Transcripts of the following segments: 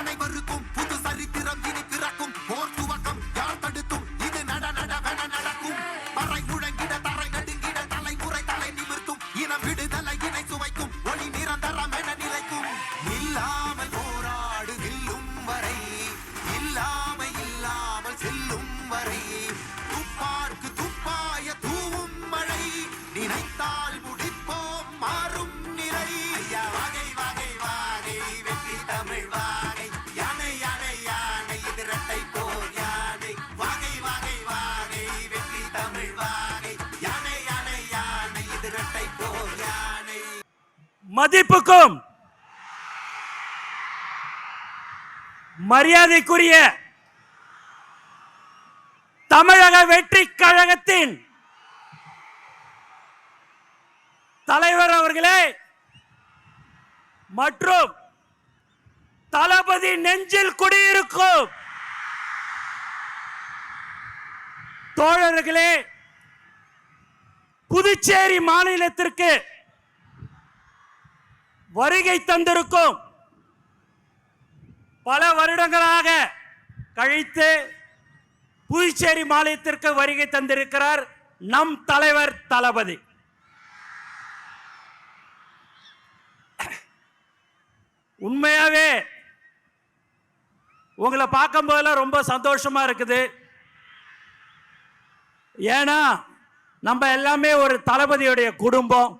அனைவருக்கும் புது சரித்திரம் இனி பிறக்கும். போர் துவக்கம் யார் தடுத்தும் இது நடவென நடக்கும். பறை முழங்கிட தரை நடுங்கிட தலைமுறை தலை நிமிர்த்தும். இனம் விடுதலை இணை சுவைக்கும் ஒளி நிரந்தரம் என நிலைக்கும். இல்லாமல் போராடு நில்லும் வரை, இல்லாமல் செல்லும் வரை, துப்பார்க்கு துப்பாய தூவும் மழை, நினைத்தால் முடிப்போம் மாறும் நிலை. வகை வகை வாகை வெற்றி தமிழ் வாகை, யானை யானை யானை இது இரட்டை போர் யானை. வகை வகை வாகை வெற்றி தமிழ் வாகை, யானை யானை யானை இது இரட்டை போர் யானை. மதிப்புக்கும் மரியாதைக்குரிய தமிழக வெற்றி கழகத்தின் தலைவர் அவர்களே மற்றும் தளபதி நெஞ்சில் குடியிருக்கும் தோழர்களே, புதுச்சேரி மாநிலத்திற்கு வருகை தந்திருக்கும் பல வருடங்களாக கழித்து புதுச்சேரி மாநிலத்திற்கு வருகை தந்திருக்கிறார் நம் தலைவர் தளபதி. உண்மையாவே உங்களை பார்க்கும் போதெல்லாம் ரொம்ப சந்தோஷமா இருக்குது. ஏன்னா நம்ம எல்லாமே ஒரு தளபதியுடைய குடும்பம்.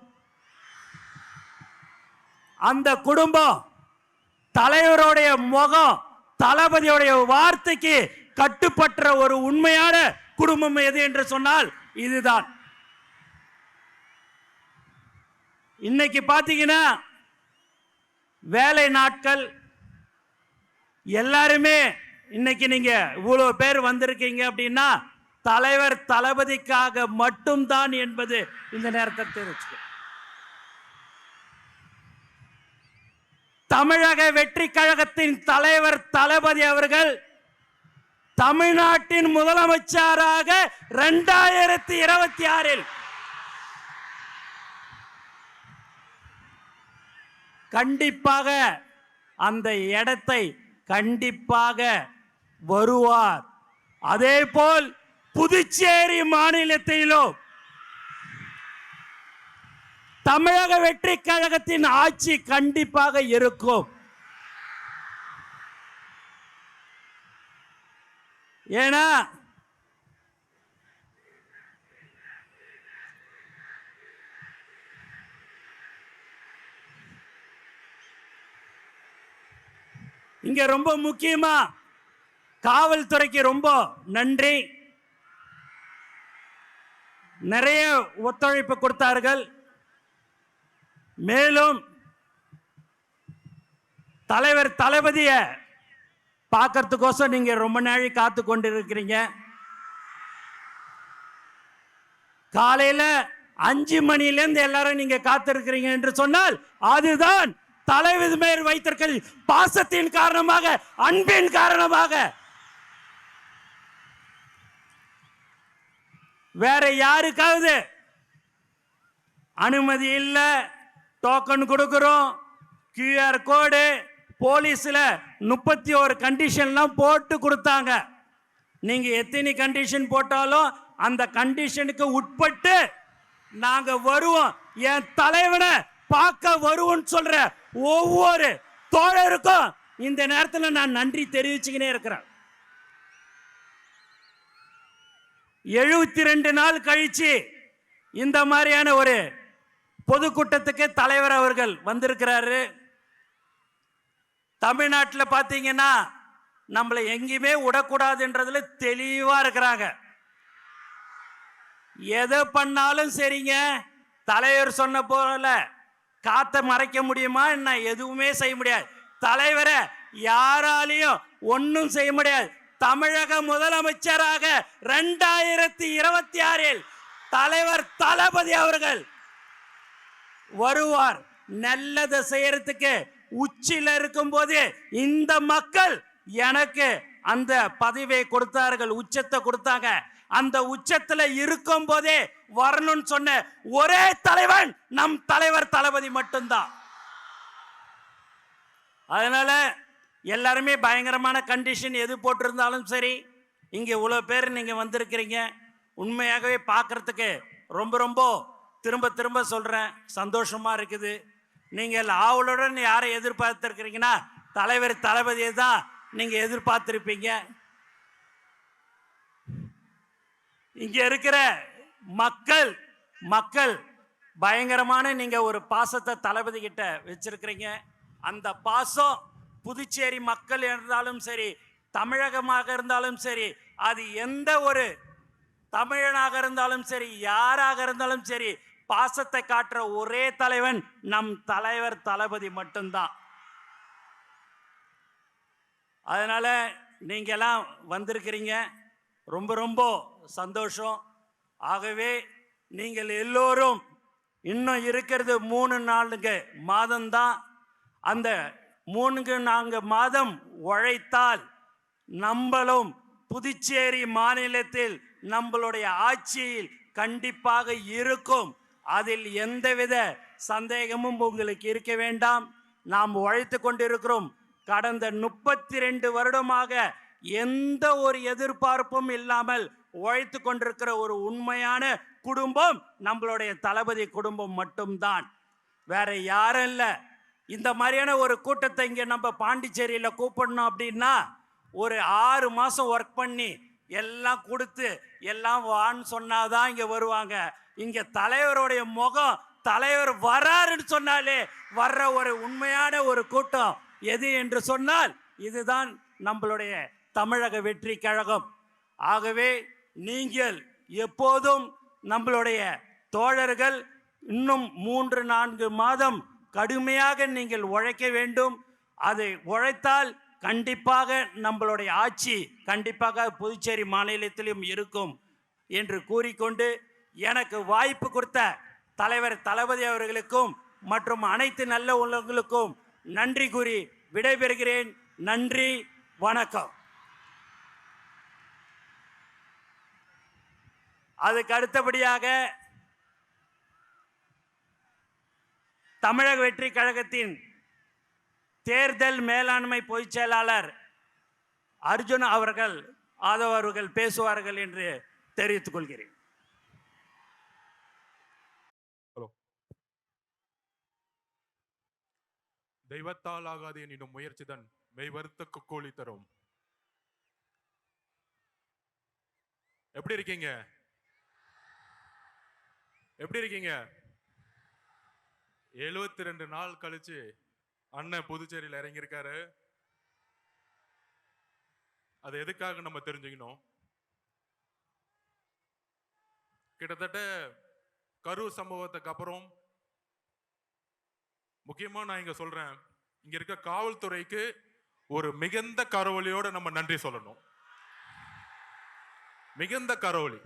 அந்த குடும்பம் தலைவருடைய முகம், தளபதியுடைய வார்த்தைக்கு கட்டுப்பட்ட ஒரு உண்மையான குடும்பம் எது என்று சொன்னால் இதுதான். இன்னைக்கு பாத்தீங்கன்னா வேலை நாட்கள் எல்லாருமே இன்னைக்கு நீங்க இவ்வளவு பேர் வந்திருக்கீங்க அப்படின்னா தலைவர் தளபதிக்காக மட்டும்தான் என்பது இந்த நேரத்தில் தெரிவிச்சு. தமிழக வெற்றி கழகத்தின் தலைவர் தளபதி அவர்கள் தமிழ்நாட்டின் முதலமைச்சராக 2026 கண்டிப்பாக அந்த இடத்தை கண்டிப்பாக வருவார். அதே போல் புதுச்சேரி மாநிலத்திலும் தமிழக வெற்றி கழகத்தின் ஆட்சி கண்டிப்பாக இருக்கும். ஏன்னா இங்க ரொம்ப முக்கியமா காவல்துறைக்கு ரொம்ப நன்றி. நிறைய ஒத்துழைப்பு கொடுத்தார்கள். மேலும் தலைவர் தளபதிய பார்க்கறதுக்கோசம் நீங்க ரொம்ப நாளை காத்து கொண்டிருக்கிறீங்க. காலையில 5 மணியிலிருந்து எல்லாரும் நீங்க காத்திருக்கிறீங்க என்று சொன்னால் அதுதான் தலைவர் மேல் வைத்திருக்கிற பாசத்தின் காரணமாக, அன்பின் காரணமாக. வேற யாருக்காவது அனுமதி இல்ல, டோக்கன் கொடுக்கிறோம், QR கோடு, போலீஸ்ல 31 கண்டிஷன்லாம் போட்டு கொடுத்தாங்க. நீங்க எத்தனை கண்டிஷன் போட்டாலும் அந்த கண்டிஷனுக்கு உட்பட்டு நாங்க வருவோம். என் தலைவனை பார்க்க வருவோம் சொல்ற ஒவ்வொரு தோழருக்கும் இந்த நேரத்தில் நான் நன்றி தெரிவிச்சுக்கினே இருக்கிறேன். 72 நாள் கழிச்சு இந்த மாதிரியான ஒரு பொதுக்கூட்டத்துக்கு தலைவர் அவர்கள் வந்திருக்கிறாரு. தமிழ்நாட்டில் பார்த்தீங்கன்னா நம்மளை எங்கேயுமே விடக்கூடாதுன்றதுல தெளிவா இருக்கிறாங்க. எதை பண்ணாலும் சரிங்க, தலைவர் சொன்ன போல காத்த மறைக்க முடியுமா என்ன? எதுவுமே செய்ய முடியாது. தலைவரை யாராலையும் ஒன்னும் செய்ய முடியாது. தமிழக முதலமைச்சராக 2026 தலைவர் தளபதி அவர்கள் வருவார். நல்லதை செய்யறதுக்கு உச்சில இருக்கும் போது இந்த மக்கள் எனக்கு அந்த பதவியை கொடுத்தார்கள், உச்சத்தை கொடுத்தாங்க. அந்த உச்சத்துல இருக்கும் போதே வரணும்னு சொன்ன ஒரே தலைவன் நம் தலைவர் தளபதி மட்டும்தான். அதனால எல்லாருமே பயங்கரமான கண்டிஷன் எது போட்டிருந்தாலும் சரி, இங்கே இவ்வளோ பேர் நீங்கள் வந்திருக்கிறீங்க. உண்மையாகவே பார்க்குறதுக்கு ரொம்ப ரொம்ப திரும்ப திரும்ப சொல்கிறேன், சந்தோஷமாக இருக்குது. நீங்கள் ஆவலுடன் யாரை எதிர்பார்த்துருக்கிறீங்கன்னா தலைவர் தளபதியை தான் நீங்கள் எதிர்பார்த்துருப்பீங்க. இங்க இருக்கிற மக்கள் பயங்கரமான நீங்க ஒரு பாசத்தை தளபதி கிட்ட வச்சிருக்கிறீங்க. அந்த பாசம் புதுச்சேரி மக்கள் இருந்தாலும் சரி, தமிழகமாக இருந்தாலும் சரி, அது எந்த ஒரு தமிழனாக இருந்தாலும் சரி, யாராக இருந்தாலும் சரி, பாசத்தை காட்டுற ஒரே தலைவன் நம் தலைவர் தளபதி மட்டும்தான். அதனால நீங்க எல்லாம் வந்திருக்கிறீங்க, ரொம்ப ரொம்ப சந்தோஷம். ஆகவே நீங்கள் எல்லோரும் இன்னும் இருக்கிறது 3-4 மாதம்தான். அந்த 3-4 மாதம் உழைத்தால் நம்மளும் புதுச்சேரி மாநிலத்தில் நம்மளுடைய ஆட்சியில் கண்டிப்பாக இருக்கும். அதில் எந்தவித சந்தேகமும் உங்களுக்கு இருக்க வேண்டாம். நாம் உழைத்து கொண்டிருக்கிறோம். கடந்த 32 வருடமாக எந்த ஒரு எதிர்பார்ப்பும் இல்லாமல் உழைத்து கொண்டிருக்கிற ஒரு உண்மையான குடும்பம் நம்மளுடைய தளபதி குடும்பம் மட்டும்தான், வேற யாரும் இல்லை. இந்த மாதிரியான ஒரு கூட்டத்தை இங்கே நம்ம பாண்டிச்சேரியில் கூப்பிடணும் அப்படின்னா ஒரு 6 மாதம் ஒர்க் பண்ணி எல்லாம் கொடுத்து எல்லாம் வான்னு சொன்னாதான் இங்கே வருவாங்க. இங்கே தலைவருடைய முகம், தலைவர் வராருன்னு சொன்னாலே வர்ற ஒரு உண்மையான ஒரு கூட்டம் எது என்று சொன்னால் இதுதான் நம்மளுடைய தமிழக வெற்றி கழகம். ஆகவே நீங்கள் எப்போதும் நம்மளுடைய தோழர்கள் இன்னும் 3-4 மாதம் கடுமையாக நீங்கள் உழைக்க வேண்டும். அதை உழைத்தால் கண்டிப்பாக நம்மளுடைய ஆட்சி கண்டிப்பாக புதுச்சேரி மாநிலத்திலும் இருக்கும் என்று கூறிக்கொண்டு எனக்கு வாய்ப்பு கொடுத்த தலைவர் தளபதி அவர்களுக்கும் மற்றும் அனைத்து நல்ல உள்ளவங்களுக்கும் நன்றி கூறி விடைபெறுகிறேன். நன்றி, வணக்கம். அதுக்கு அடுத்தபடியாக தமிழக வெற்றி கழகத்தின் தேர்தல் மேலாண்மை பொதுச் செயலாளர் அர்ஜுன் அவர்கள் ஆதவ் அவர்கள் பேசுவார்கள் என்று தெரிவித்துக் கொள்கிறேன். தெய்வத்தால் ஆகாது எனினும் முயற்சிதான் மெய்வருத்தக்கு கூலி தரும். எப்படி இருக்கீங்க? எப்படி இருக்கீங்க? 72 நாள் கழிச்சு அண்ணன் புதுச்சேரியில் இறங்கியிருக்காரு. அது எதுக்காக நம்ம தெரிஞ்சுக்கணும். கிட்டத்தட்ட கரூர் சம்பவத்துக்கு அப்புறம் முக்கியமா நான் இங்க சொல்றேன், இங்க இருக்க காவல்துறைக்கு ஒரு மிகுந்த கரவொலியோட நம்ம நன்றி சொல்லணும். மிகுந்த கரவொலி.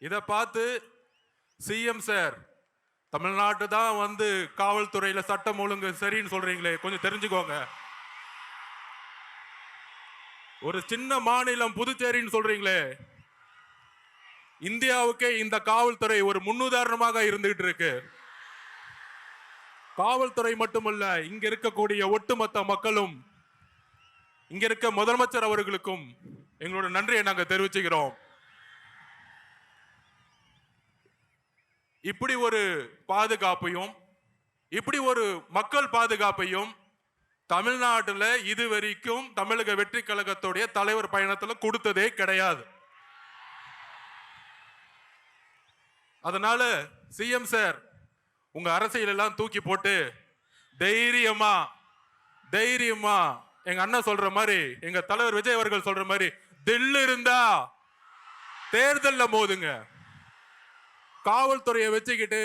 இத பார்த்து சிஎம் சார் தமிழ்நாட்டு தான் வந்து காவல்துறையில சட்டம் ஒழுங்கு சரின்னு சொல்றீங்களே, கொஞ்சம் தெரிஞ்சுக்கோங்க. ஒரு சின்ன மாநிலம் புதுச்சேரின்னு சொல்றீங்களே, இந்தியாவுக்கே இந்த காவல்துறை ஒரு முன்னுதாரணமாக இருந்துகிட்டு இருக்கு. காவல்துறை மட்டுமல்ல, இங்க இருக்கக்கூடிய ஒட்டுமொத்த மக்களும், இங்க இருக்க முதலமைச்சர் அவர்களுக்கும் எங்களோட நன்றியை நாங்க தெரிவிச்சுக்கிறோம். இப்படி ஒரு பாதுகாப்பையும் இப்படி ஒரு மக்கள் பாதுகாப்பையும் தமிழ்நாட்டில் இதுவரைக்கும் தமிழக வெற்றி கழகத்துடைய தலைவர் பயணத்தில் கொடுத்ததே கிடையாது. அதனால சிஎம் சார் உங்க அரசியல் எல்லாம் தூக்கி போட்டு தைரியமா எங்க அண்ணன் சொல்ற மாதிரி, எங்க தலைவர் விஜய் அவர்கள் சொல்ற மாதிரி தில்லு இருந்தா தேர்தல்ல மோதுங்க. காவல்துறையை வச்சுக்கிட்டு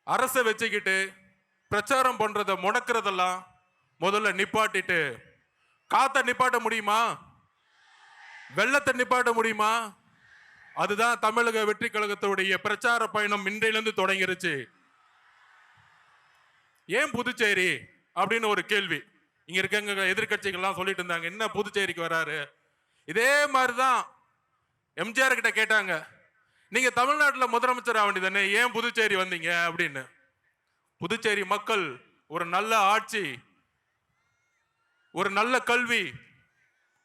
அரசை வச்சுக்கிட்டு பிரச்சாரம் பண்றத முடக்கிறதெல்லாம் முதல்ல நிப்பாட்டிட்டு, காத்த நிப்பாட்ட முடியுமா? வெள்ளத்தை நிப்பாட்ட முடியுமா? அதுதான் தமிழக வெற்றி கழகத்துடைய பிரச்சார பயணம் இன்றையிலிருந்து தொடங்கிருச்சு. ஏன் புதுச்சேரி அப்படின்னு ஒரு கேள்வி இங்க இருக்க எதிர்கட்சிகள்லாம் சொல்லிட்டு இருந்தாங்க, என்ன புதுச்சேரிக்கு வராரு? இதே மாதிரிதான் எம்ஜிஆர் கிட்ட கேட்டாங்க, நீங்க தமிழ்நாட்டில் முதலமைச்சர் ஆக வேண்டியதானே, ஏன் புதுச்சேரி வந்தீங்க அப்படின்னு. புதுச்சேரி மக்கள் ஒரு நல்ல ஆட்சி ஒரு நல்ல கல்வி,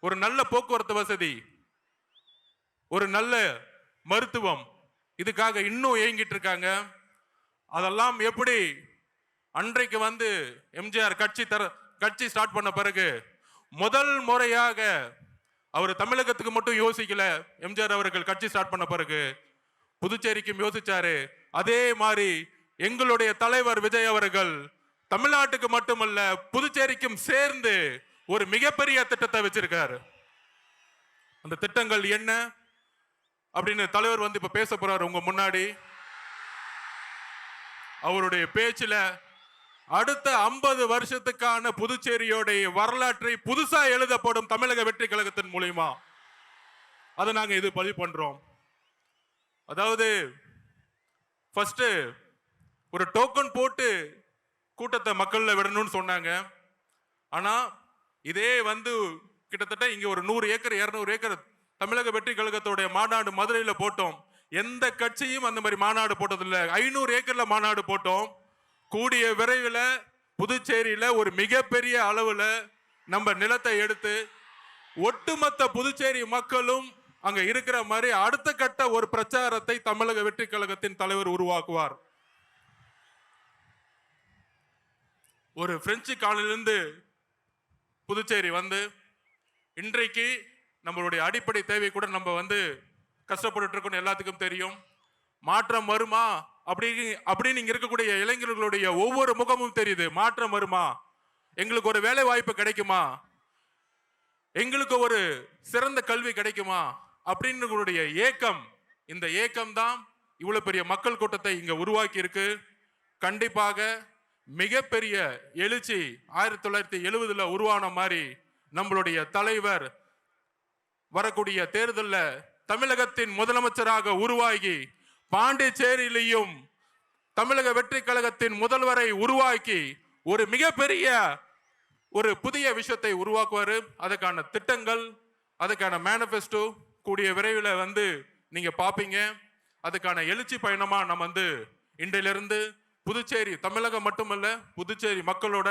ஒரு நல்ல போக்குவரத்து வசதி, ஒரு நல்ல மருத்துவம், இதுக்காக இன்னும் ஏங்கிட்டு இருக்காங்க. அதெல்லாம் எப்படி அன்றைக்கு வந்து எம்ஜிஆர் கட்சி ஸ்டார்ட் பண்ண பிறகு முதல் முறையாக அவர் தமிழகத்துக்கு மட்டும் யோசிக்கல. எம்ஜிஆர் அவர்கள் கட்சி ஸ்டார்ட் பண்ண பிறகு புதுச்சேரிக்கும் யோசிச்சாரு. அதே மாதிரி எங்களுடைய தலைவர் விஜய் அவர்கள் தமிழ்நாட்டுக்கு மட்டுமல்ல புதுச்சேரிக்கும் சேர்ந்து ஒரு மிகப்பெரிய திட்டத்தை வச்சிருக்காரு. அந்த திட்டங்கள் என்ன அப்படின்னு தலைவர் வந்து இப்ப பேச போறாரு உங்க முன்னாடி. அவருடைய பேச்சுல அடுத்த 50 வருஷத்துக்கான புதுச்சேரியோடைய வரலாற்றை புதுசா எழுதப்படும் தமிழக வெற்றி கழகத்தின் மூலியமா அதை நாங்க இது பதிவு பண்றோம். அதாவது ஃபர்ஸ்ட் ஒரு டோக்கன் போட்டு கூட்டத்தை மக்கள்ல விடணும்னு சொன்னாங்க. ஆனா இதே வந்து கிட்டத்தட்ட இங்க ஒரு 100 ஏக்கர் 200 ஏக்கர் தமிழக வெற்றி கழகத்தோடைய மாநாடு மதுரையில போட்டோம். எந்த கட்சியும் அந்த மாதிரி மாநாடு போட்டதில்லை. 500 ஏக்கர்ல மாநாடு போட்டோம். கூடிய விரைவில் புதுச்சேரியில ஒரு மிகப்பெரிய அளவுல நம்ம நிலத்தை எடுத்து ஒட்டுமொத்த புதுச்சேரி மக்களும் அங்க இருக்கிற மாதிரி அடுத்த கட்ட ஒரு பிரச்சாரத்தை தமிழக வெற்றி கழகத்தின் தலைவர் உருவாக்குவார். ஒரு பிரெஞ்சு காலனிலிருந்து புதுச்சேரி வந்து இன்றைக்கு நம்மளுடைய அடிப்படை தேவை கூட நம்ம வந்து கஷ்டப்பட்டு இருக்கோம். எல்லாத்துக்கும் தெரியும். மாற்றம் வருமா அப்படின்னு இங்க இருக்கக்கூடிய இளைஞர்களுடைய ஒவ்வொரு முகமும் தெரியுது. மாற்றம் வருமா, எங்களுக்கு ஒரு வேலை வாய்ப்பு கிடைக்குமா, எங்களுக்கு ஒரு சிறந்த கல்வி கிடைக்குமா அப்படின்னு ஏக்கம். இந்த ஏக்கம் தான் இவ்வளவு பெரிய மக்கள் கூட்டத்தை இங்க உருவாக்கி இருக்கு. கண்டிப்பாக மிகப்பெரிய எழுச்சி 1970 உருவான மாதிரி நம்மளுடைய தலைவர் வரக்கூடிய தேர்தலில் தமிழகத்தின் முதலமைச்சராக உருவாகி பாண்டிச்சேரியிலையும் தமிழக வெற்றி கழகத்தின் முதல்வரை உருவாக்கி ஒரு மிகப்பெரிய ஒரு புதிய விஷயத்தை உருவாக்குவாரு. அதுக்கான திட்டங்கள், அதுக்கான மேனிஃபெஸ்டோ கூடிய விரைவில் வந்து நீங்க பாப்பீங்க. அதுக்கான எழுச்சி பயணமா நம்ம வந்து இன்றையிலிருந்து புதுச்சேரி, தமிழகம் மட்டுமல்ல புதுச்சேரி மக்களோட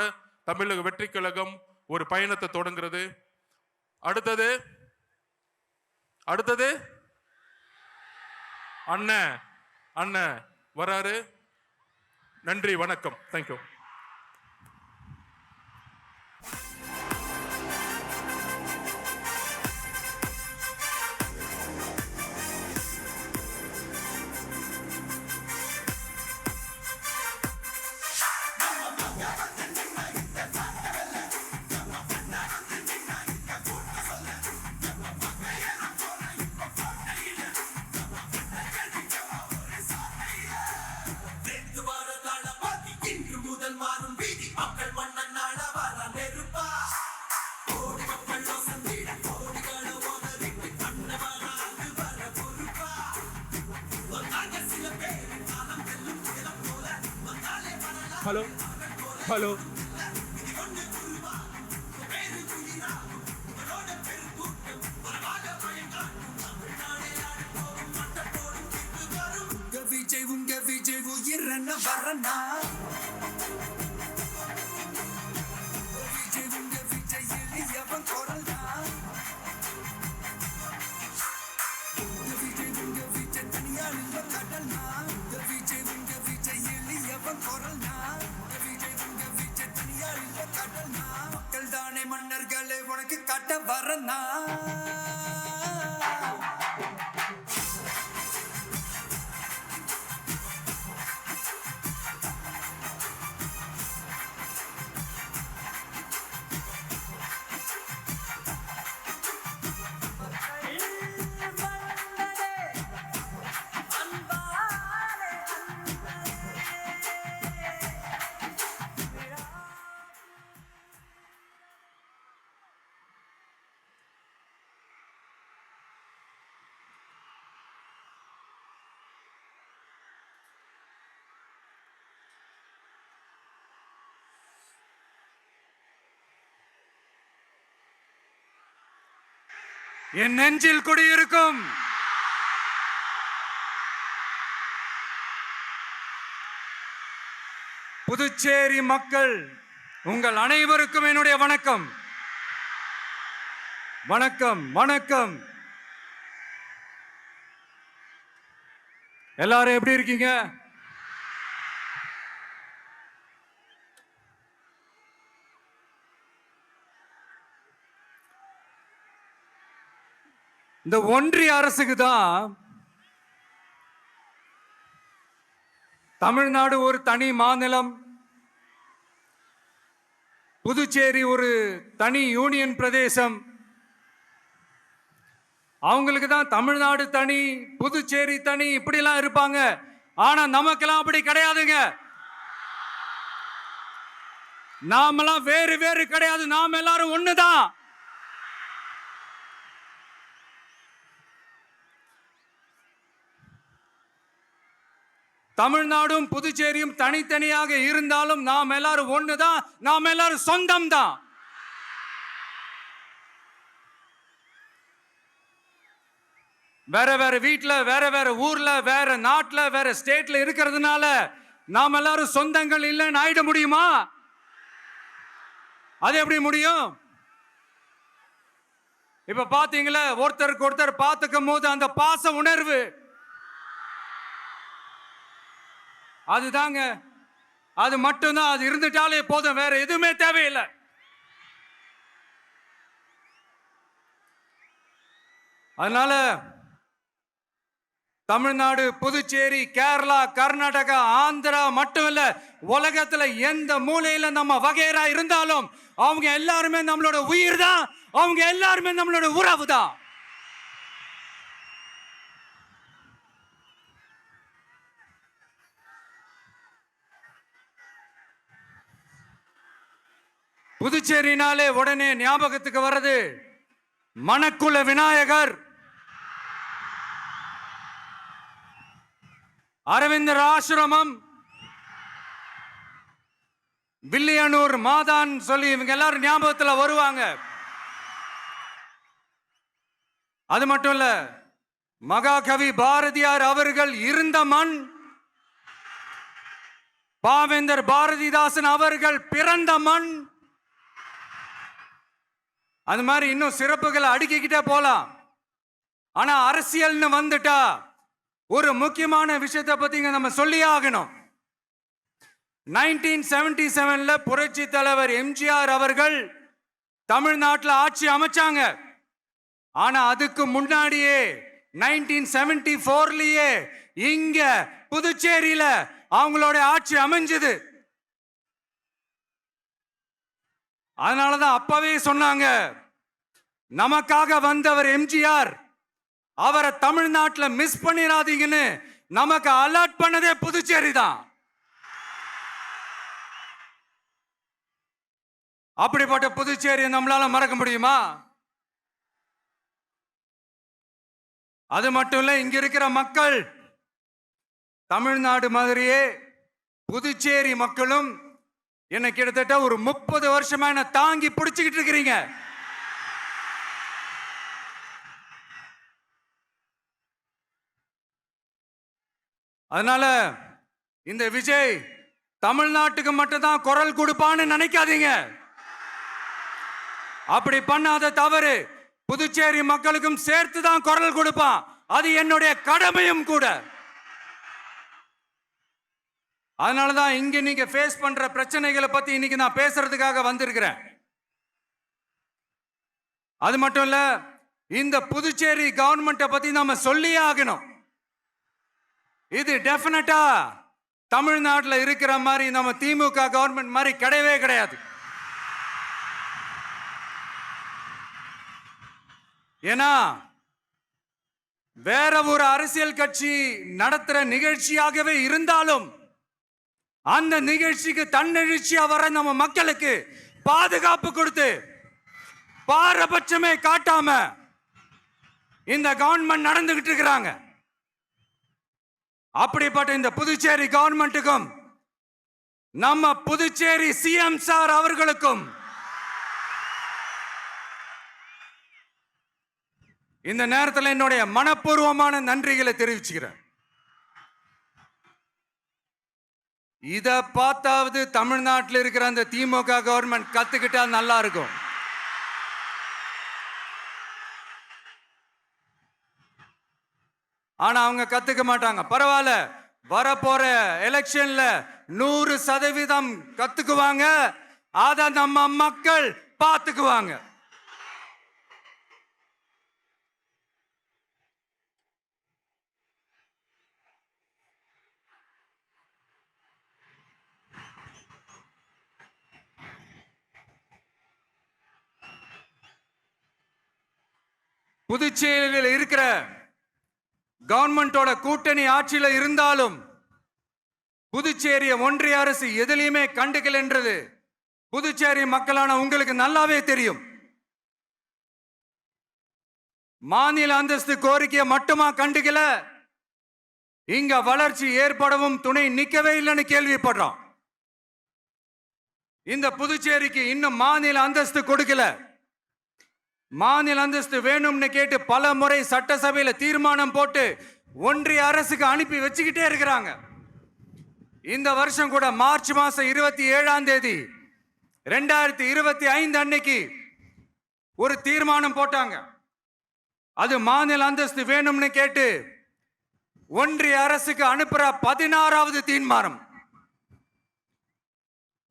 தமிழக வெற்றி கழகம் ஒரு பயணத்தை தொடங்குறது. அடுத்தது அண்ணன் வராரு. நன்றி, வணக்கம், தேங்க்யூ. ஹலோ உங்க விஜய் உயிர் என்ன வரனா, உங்க விஜய் எவன் குரல்னா, உங்க விஜய் தனியால் இல்ல கடல்னா, உங்க விஜய் எவன் குரல்னா, மக்கள் தானே மன்னர்களே உனக்கு காட்ட வரனா. என் நெஞ்சில் குடியிருக்கும் புதுச்சேரி மக்கள், உங்கள் அனைவருக்கும் என்னுடைய வணக்கம். வணக்கம் வணக்கம். எல்லாரும் எப்படி இருக்கீங்க? இந்த ஒன்றிய அரசுக்கு தான் தமிழ்நாடு ஒரு தனி மாநிலம், புதுச்சேரி ஒரு தனி யூனியன் பிரதேசம். அவங்களுக்கு தான் தமிழ்நாடு தனி, புதுச்சேரி தனி, இப்படிலாம் இருப்பாங்க. ஆனா நமக்கெல்லாம் அப்படி கிடையாதுங்க. நாமெல்லாம் வேறு வேறு கிடையாது. நாம எல்லாரும் ஒண்ணுதான். தமிழ்நாடும் புதுச்சேரியும் தனித்தனியாக இருந்தாலும் நாம் எல்லாரும் ஒண்ணுதான். நாம் எல்லாரும் சொந்தம் தான். வேற வேற வீட்டுல, வேற வேற ஊர்ல, வேற நாட்டுல, வேற ஸ்டேட்ல இருக்கிறதுனால நாம் எல்லாரும் சொந்தங்கள் இல்லைன்னு ஆயிட முடியுமா? அது எப்படி முடியும்? இப்ப பாத்தீங்களா, ஒருத்தருக்கு ஒருத்தர் பார்த்துக்கும் போது அந்த பாச உணர்வு, அதுதாங்க. அது மட்டும்தான். அது இருந்துட்டாலே போதும், வேற எதுவுமே தேவையில்லை. அதனால தமிழ்நாடு, புதுச்சேரி, கேரளா, கர்நாடகா, ஆந்திரா மட்டும் இல்ல, உலகத்துல எந்த மூலையில நம்ம வகைரா இருந்தாலும் அவங்க எல்லாருமே நம்மளோட உயிர் தான். அவங்க எல்லாருமே நம்மளோட உறவு தான். புதுச்சேரினாலே உடனே ஞாபகத்துக்கு வர்றது மணக்குள விநாயகர், அரவிந்தர் ஆசிரமம், வில்லியனூர் மாதான் சொல்லி இவங்க எல்லாரும் ஞாபகத்துல வருவாங்க. அது மட்டும் இல்ல, மகாகவி பாரதியார் அவர்கள் இருந்த மண், பாவேந்தர் பாரதிதாசன் அவர்கள் பிறந்த மண். அது மாதிரி இன்னும் சிறப்புகளை அடுக்கிக்கிட்டே போலாம். ஆனா அரசியல்னு வந்துட்டா ஒரு முக்கியமான விஷயத்தை பத்தி நம்ம சொல்லி ஆகணும். 1977ல புரட்சி தலைவர் எம்ஜிஆர் அவர்கள் தமிழ்நாட்டில் ஆட்சி அமைச்சாங்க. ஆனா அதுக்கு முன்னாடியே 1974லயே இங்க புதுச்சேரியில அவங்களோட ஆட்சி அமைஞ்சது. அதனாலதான் அப்பவே சொன்னாங்க, நமக்காக வந்தவர் எம்ஜிஆர், அவரை தமிழ்நாட்டில் மிஸ் பண்ணிடாதீங்கன்னு நமக்கு அலர்ட் பண்ணதே புதுச்சேரி தான். அப்படிப்பட்ட புதுச்சேரியை நம்மளால மறக்க முடியுமா? அது மட்டும் இல்ல, இங்க இருக்கிற மக்கள் தமிழ்நாடு மாதிரியே புதுச்சேரி மக்களும் என்ன கிட்டத்தட்ட ஒரு 30 வருஷமா என்ன தாங்கி பிடிச்சுக்கிட்டு இருக்கிறீங்க. அதனால இந்த விஜய் தமிழ்நாட்டுக்கு மட்டும்தான் குரல் கொடுப்பான்னு நினைக்காதீங்க. அப்படி பண்ணாத தவறு. புதுச்சேரி மக்களுக்கும் சேர்த்து தான் குரல் கொடுப்பான். அது என்னுடைய கடமையும் கூட. அதனாலதான் இங்க நீங்க ஃபேஸ் பண்ற பிரச்சனைகளை பத்தி இன்னைக்கு நான் பேசுறதுக்காக வந்திருக்கிறேன். அது மட்டும் இல்ல, இந்த புதுச்சேரி கவர்மெண்ட்டை பத்தி நாம சொல்லியே ஆகணும். இது டெஃபினட்டா தமிழ்நாட்டில் இருக்கிற மாதிரி நம்ம திமுக கவர்மெண்ட் மாதிரி கிடையவே கிடையாது. ஏன்னா வேற ஒரு அரசியல் கட்சி நடத்துற நிகழ்ச்சியாகவே இருந்தாலும் அந்த நிகழ்ச்சிக்கு தன்னெழுச்சியா வர நம்ம மக்களுக்கு பாதுகாப்பு கொடுத்து பாரபட்சமே காட்டாம இந்த கவர்மெண்ட் நடந்துகிட்டு இருக்கிறாங்க. அப்படிப்பட்ட இந்த புதுச்சேரி கவர்மெண்ட்டுக்கும் நம்ம புதுச்சேரி சிஎம் சார் அவர்களுக்கும் இந்த நேரத்தில் என்னுடைய மனப்பூர்வமான நன்றிகளை தெரிவிச்சுக்கிறேன். இத பார்த்தாவது தமிழ்நாட்டில் இருக்கிற அந்த திமுக கவர்மெண்ட் கத்துக்கிட்டா நல்லா இருக்கும். ஆனா அவங்க கத்துக்க மாட்டாங்க. பரவாயில்ல, வரப்போற எலெக்ஷன்ல 100% கத்துக்குவாங்க. அத நம்ம மக்கள் பார்த்துக்குவாங்க. புதுச்சேரியில் இருக்கிற கவர்மெண்டோட கூட்டணி ஆட்சியில இருந்தாலும் புதுச்சேரிய ஒன்றிய அரசு எதிலையுமே கண்டுக்கல் என்றது புதுச்சேரி மக்களான உங்களுக்கு நல்லாவே தெரியும். மாநில அந்தஸ்து கோரிக்கையை மட்டுமா கண்டுக்கல, இங்க வளர்ச்சி ஏற்படவும் துணை நிக்கவே இல்லைன்னு கேள்விப்படுறோம். இந்த புதுச்சேரிக்கு இன்னும் மாநில அந்தஸ்து கொடுக்கல. மாநில அந்தஸ்து வேணும்னு கேட்டு பல முறை சட்டசபையில தீர்மானம் போட்டு ஒன்றிய அரசுக்கு அனுப்பி வச்சுக்கிட்டே இருக்கிறாங்க. இந்த வருஷம் கூட மார்ச் மாசம் 27ஆம் தேதி 2025 அன்னைக்கு ஒரு தீர்மானம் போட்டாங்க. அது மாநில அந்தஸ்து வேணும்னு கேட்டு ஒன்றிய அரசுக்கு அனுப்புற 16வது தீர்மானம்.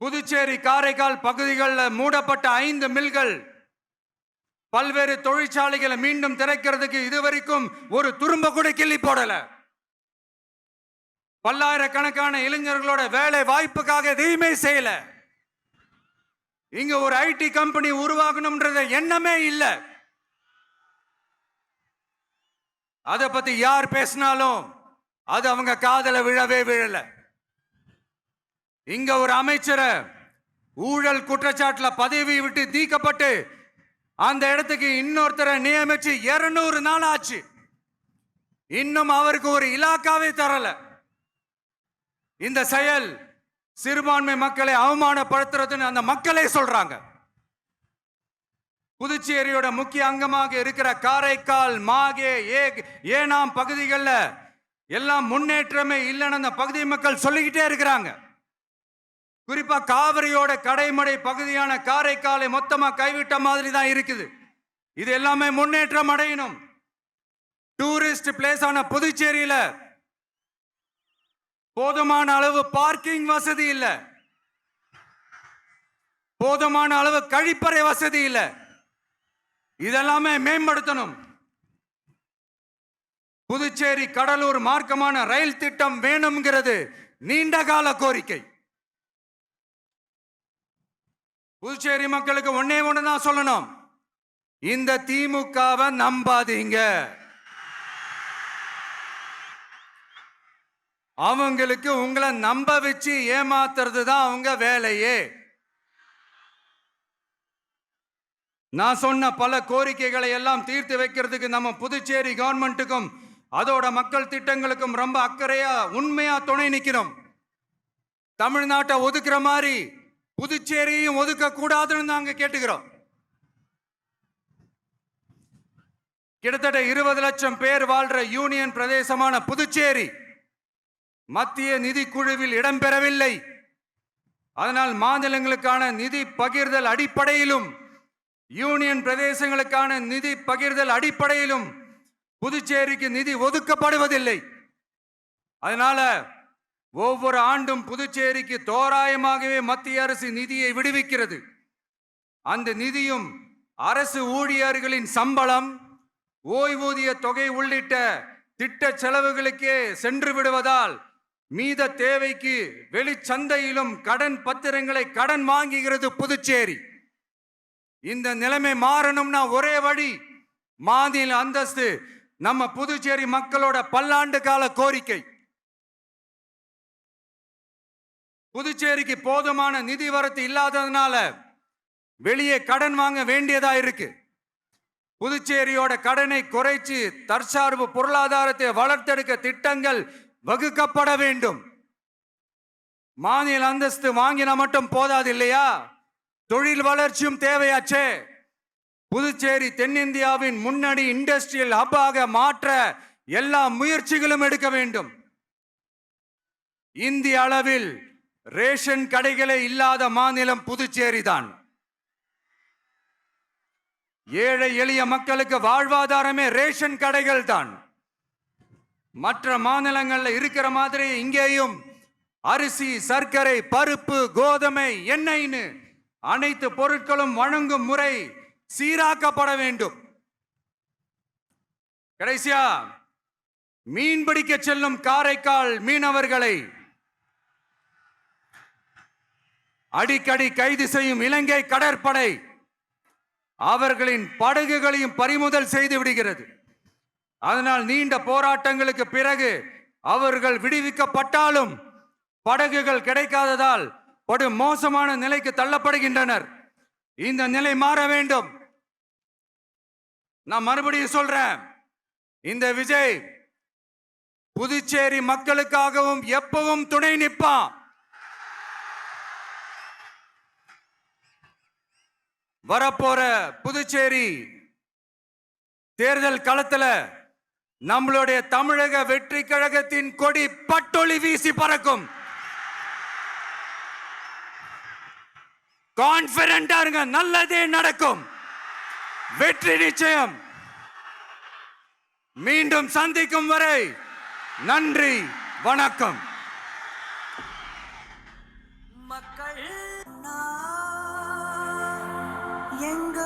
புதுச்சேரி காரைக்கால் பகுதிகளில் மூடப்பட்ட 5 மில்கள், பல்வேறு தொழிற்சாலைகளை மீண்டும் திறக்கிறதுக்கு இதுவரைக்கும் ஒரு துரும்ப கூட கிள்ளி போடல. பல்லாயிரக்கணக்கான இளைஞர்களோட வேலை வாய்ப்புக்காக எதையுமே செய்யல. இங்க ஒரு ஐடி கம்பெனி உருவாகணும்ன்றது எண்ணமே இல்லை. அதை பத்தி யார் பேசினாலும் அது அவங்க காதல விழவே விழல. இங்க ஒரு அமைச்சரை ஊழல் குற்றச்சாட்டுல பதவி விட்டு நீக்கப்பட்டு அந்த இடத்துக்கு இன்னொருத்தரை நியமிச்சு 200 நாள் ஆச்சு. இன்னும் அவருக்கு ஒரு இலாக்காவே தரல. இந்த செயல் சிறுபான்மை மக்களை அவமானப்படுத்துறதுன்னு அந்த மக்களே சொல்றாங்க. புதுச்சேரியோட முக்கிய அங்கமாக இருக்கிற காரைக்கால், மாகே, ஏனாம் பகுதிகளில் எல்லாம் முன்னேற்றமே இல்லைன்னு அந்த பகுதி மக்கள் சொல்லிக்கிட்டே இருக்கிறாங்க. குறிப்பா காவிரியோட கடைமடை பகுதியான காரைக்காலை மொத்தமா கைவிட்ட மாதிரி தான் இருக்குது. இது எல்லாமே முன்னேற்றம் அடையணும். டூரிஸ்ட் பிளேஸ் ஆன புதுச்சேரியில போதுமான அளவு பார்க்கிங் வசதி இல்ல, போதுமான அளவு கழிப்பறை வசதி இல்ல. இதெல்லாமே மேம்படுத்தணும். புதுச்சேரி கடலூர் மார்க்கமான ரயில் திட்டம் வேணும்ங்கிறது நீண்ட கால கோரிக்கை. புதுச்சேரி மக்களுக்கு ஒன்னே ஒண்ணுதான் சொல்லணும், இந்த திமுகவை நம்பாதீங்க. அவங்களுக்கு உங்களை நம்ப வச்சு ஏமாத்துறது தான் அவங்க வேலையே. நான் சொன்ன பல கோரிக்கைகளை எல்லாம் தீர்த்து வைக்கிறதுக்கு நம்ம புதுச்சேரி கவர்மெண்ட்டுக்கும் அதோட மக்கள் திட்டங்களுக்கும் ரொம்ப அக்கறையா உண்மையா துணை நிற்கிறோம். தமிழ்நாட்டை ஒதுக்குற மாதிரி புதுச்சேரியும் ஒதுக்க கூடாதுன்னு நாங்க கேட்டுக்கிறோம். கிட்டத்தட்ட 20 லட்சம் பேர் வாழ்ற யூனியன் பிரதேசமான புதுச்சேரி மத்திய நிதி குழுவில் இடம்பெறவில்லை. அதனால் மாநிலங்களுக்கான நிதி பகிர்தல் அடிப்படையிலும் யூனியன் பிரதேசங்களுக்கான நிதி பகிர்தல் அடிப்படையிலும் புதுச்சேரிக்கு நிதி ஒதுக்கப்படுவதில்லை. அதனால ஒவ்வொரு ஆண்டும் புதுச்சேரிக்கு தோராயமாகவே மத்திய அரசு நிதியை விடுவிக்கிறது. அந்த நிதியும் அரசு ஊழியர்களின் சம்பளம், ஓய்வூதிய தொகை உள்ளிட்ட திட்ட செலவுகளுக்கே சென்று விடுவதால் மீத தேவைக்கு வெளிச்சந்தையிலும் கடன் பத்திரங்களை கடன் வாங்குகிறது புதுச்சேரி. இந்த நிலைமை மாறணும்னா ஒரே வழி, மாநில அந்தஸ்து நம்ம புதுச்சேரி மக்களோட பல்லாண்டு கால கோரிக்கை. புதுச்சேரிக்கு போதுமான நிதி வரத்து இல்லாததுனால வெளியே கடன் வாங்க வேண்டியதா இருக்கு. புதுச்சேரியோட கடனை குறைச்சு தற்சார்பு பொருளாதாரத்தை வளர்த்தெடுக்க திட்டங்கள் வகுக்கப்பட வேண்டும். மாநில அந்தஸ்து வாங்கினா மட்டும் போதாது இல்லையா, தொழில் வளர்ச்சியும் தேவையாச்சே. புதுச்சேரி தென்னிந்தியாவின் முன்னணி இண்டஸ்ட்ரியல் ஹப்பாக மாற்ற எல்லா முயற்சிகளும் எடுக்க வேண்டும். இந்திய அளவில் ரேஷன் கடைகளே இல்லாத மாநிலம் புதுச்சேரி தான். ஏழை எளிய மக்களுக்கு வாழ்வாதாரமே ரேஷன் கடைகள் தான். மற்ற மாநிலங்கள்ல இருக்கிற மாதிரி இங்கேயும் அரிசி, சர்க்கரை, பருப்பு, கோதுமை, எண்ணெய்னு அனைத்து பொருட்களும் வழங்கும் முறை சீராக்கப்பட வேண்டும். கடைசியா மீன் பிடிக்க செல்லும் காரைக்கால் மீனவர்களை அடிக்கடி கைது செய்யும் இலங்கை கடற்படை அவர்களின் படகுகளையும் பறிமுதல் செய்து விடுகிறது. அதனால் நீண்ட போராட்டங்களுக்கு பிறகு அவர்கள் விடுவிக்கப்பட்டாலும் படகுகள் கிடைக்காததால் படு மோசமான நிலைக்கு தள்ளப்படுகின்றனர். இந்த நிலை மாற வேண்டும். நான் மறுபடியும் சொல்றேன், இந்த விஜய் புதுச்சேரி மக்களுக்காகவும் எப்பவும் துணை நிற்பான். வரப்போற புதுச்சேரி தேர்தல் களத்துல நம்மளுடைய தமிழக வெற்றி கழகத்தின் கொடி பட்டொளி வீசி பறக்கும். கான்பிடண்டா இருங்க, நல்லதே நடக்கும். வெற்றி நிச்சயம். மீண்டும் சந்திக்கும் வரை நன்றி, வணக்கம். மக்கள் எங்க